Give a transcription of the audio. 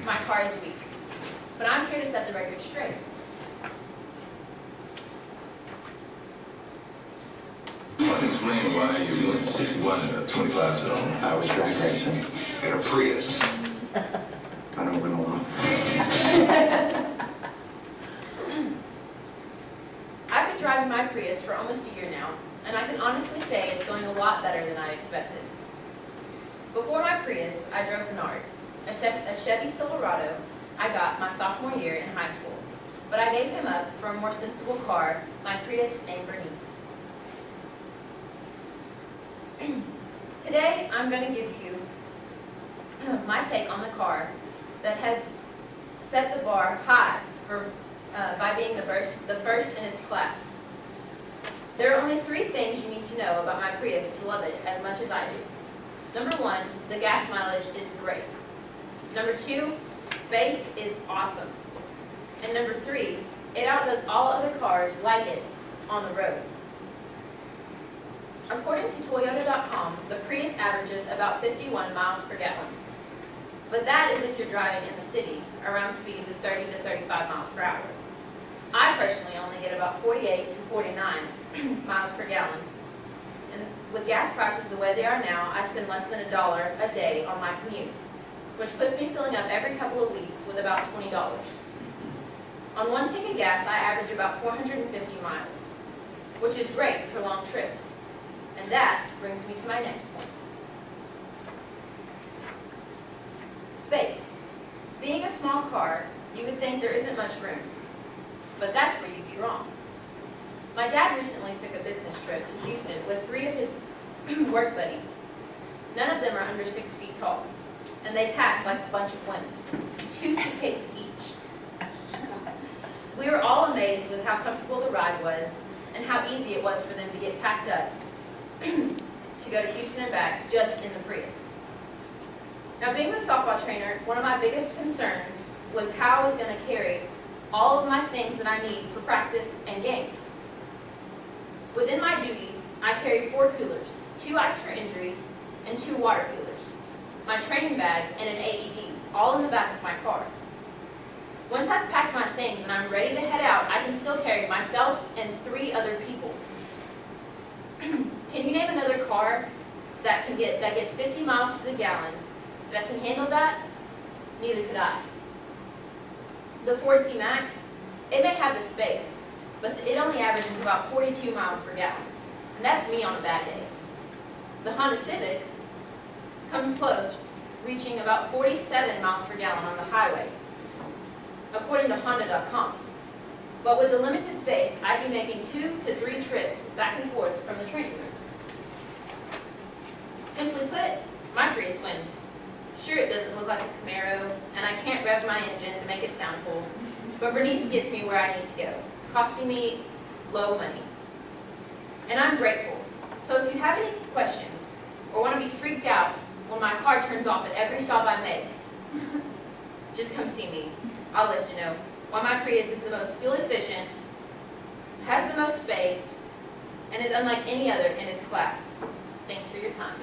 my car is weak. But I'm here to set the record straight. Explain why you're doing 61 in a 25 zone. I was drag racing. In a Prius. I don't win a lot. I've been driving my Prius for almost a year now, and I can honestly say it's going a lot better than I expected. Before my Prius, I drove Bernard, a Chevy Silverado I got my sophomore year in high school, but I gave him up for a more sensible car, my Prius named Bernice. Today, I'm going to give you my take on the car that has set the bar high for by being the first in its class. There are only 3 things you need to know about my Prius to love it as much as I do. Number 1, the gas mileage is great. Number 2, space is awesome. And number 3, it outdoes all other cars like it on the road. According to Toyota.com, the Prius averages about 51 miles per gallon. But that is if you're driving in the city around speeds of 30 to 35 miles per hour. I personally only get about 48 to 49 miles per gallon. And with gas prices the way they are now, I spend less than $1 a day on my commute, which puts me filling up every couple of weeks with about $20. On 1 tank of gas, I average about 450 miles, which is great for long trips. And that brings me to my next point. Space. Being a small car, you would think there isn't much room, but that's where you'd be wrong. My dad recently took a business trip to Houston with 3 of his work buddies. None of them are under 6 feet tall, and they packed like a bunch of women, 2 suitcases each. We were all amazed with how comfortable the ride was and how easy it was for them to get packed up to go to Houston and back just in the Prius. Now, being the softball trainer, one of my biggest concerns was how I was going to carry all of my things that I need for practice and games. Within my duties, I carry 4 coolers, 2 ice for injuries, and 2 water coolers, my training bag, and an AED, all in the back of my car. Once I've packed my things and I'm ready to head out, I can still carry myself and 3 other people. Can you name another car that gets 50 miles to the gallon that can handle that? Neither could I. The Ford C-Max, it may have the space, but it only averages about 42 miles per gallon, and that's me on a bad day. The Honda Civic comes close, reaching about 47 miles per gallon on the highway, according to Honda.com. But with the limited space, I'd be making 2 to 3 trips back and forth from the training room. Simply put, my Prius wins. Sure, it doesn't look like a Camaro, and I can't rev my engine to make it sound cool, but Bernice gets me where I need to go, costing me low money. And I'm grateful. So if you have any questions, or want to be freaked out when my car turns off at every stop I make, just come see me. I'll let you know why my Prius is the most fuel efficient, has the most space, and is unlike any other in its class. Thanks for your time.